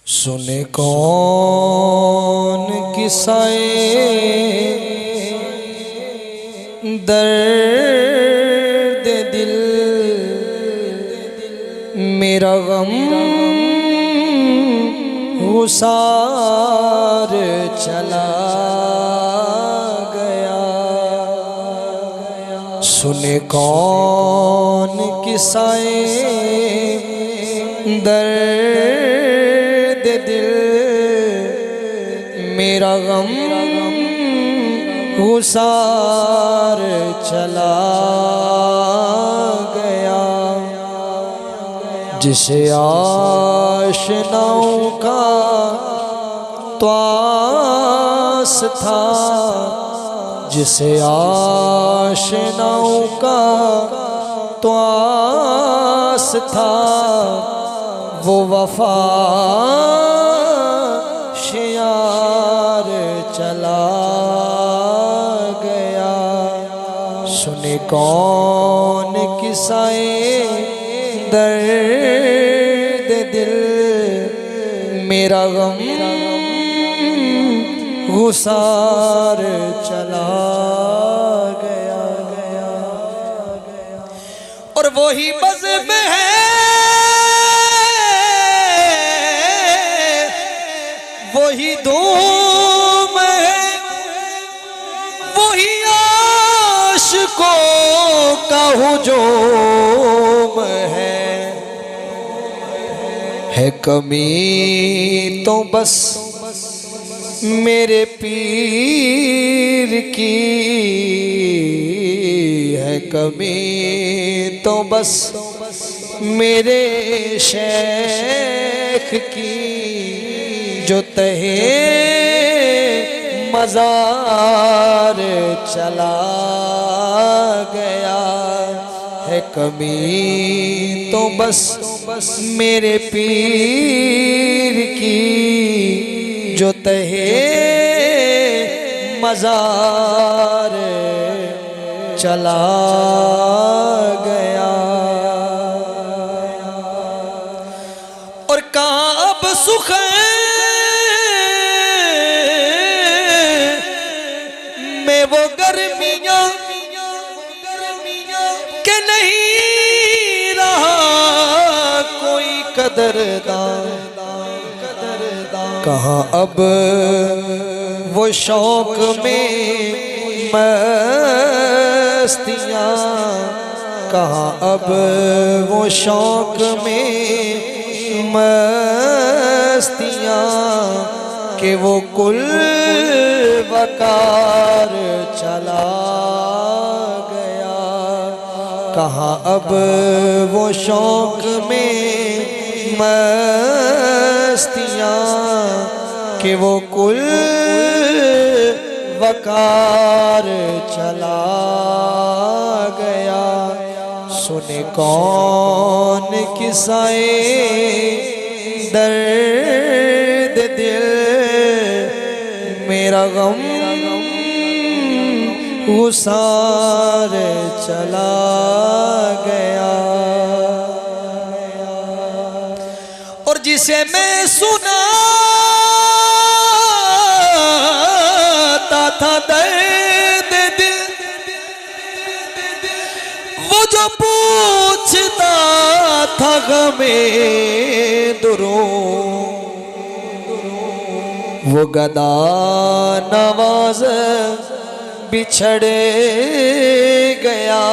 सुने कौन किस्से दर्द दिल, मेरा गम हुसार चला गया। सुने कौन किस्से दर्द दिल, मेरा गम हुसार चला गया। जिसे आशनाओं का त्वास था, जिसे आशनाओं का त्वास था, वो वफा शियार चला गया। सुने कौन किस्से दर्द दिल, मेरा गम गुसार चला गया। और वही बज़्म है, वही धूम है, वही आशिकों का हुजूम है कमी तो बस मेरे पीर की, है कमी तो बस मेरे शेख की, जो तहे मज़ार चला गया। है कमी तो बस मेरे पीर की, जो तहे मज़ार चला गया। और कहाँ अब सुख में वो गर्मियाँ के नहीं रहा कोई कदरदान। कहाँ अब वो शौक में मस्तियाँ, कहाँ अब वो शौक में मस्तियाँ, कि वो कुल वकार चला गया। कहाँ अब वो शौक में मस्तियाँ, कि वो कुल वकार चला गया। सुने कौन किस्से दर्द दिल, मेरा गम गुसार चला गया। और जिसे मैं सुनाता था दर्द दिल, वो जो पूछता था गमे दुरूं, वो गदा नवाज बिछड़ गया।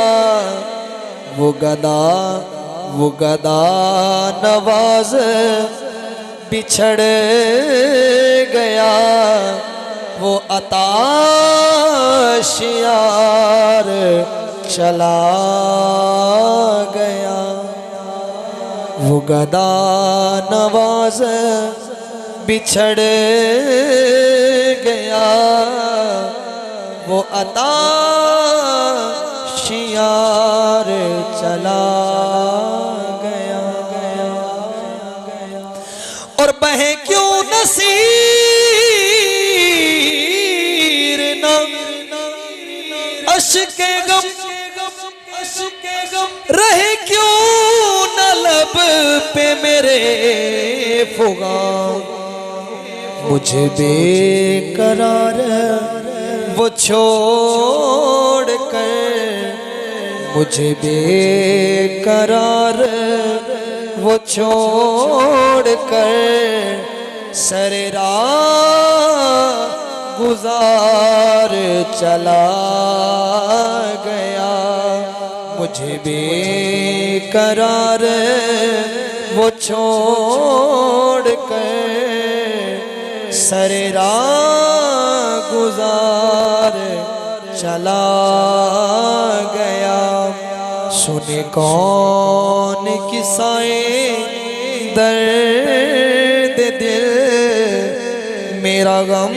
वो गदा नवाज बिछड़ गया। वो अताशियार चला गया। वो गदा नवाज बिछड़ गया। वो अताशियार चला गया। और बहे क्यों नसीर ना अश्के गम, रहे क्यों न लब पे मेरे फुगा मुझे बेकरार वो छोड़ कर, मुझे बेकरार वो छोड़ कर सरे राह गुजार चला गया। मुझे बेकरार वो छोड़ कर सरे राह गुजार चला गया। सुने कौन किस्साए दर्द दिल, मेरा गम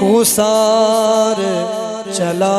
गुसार चला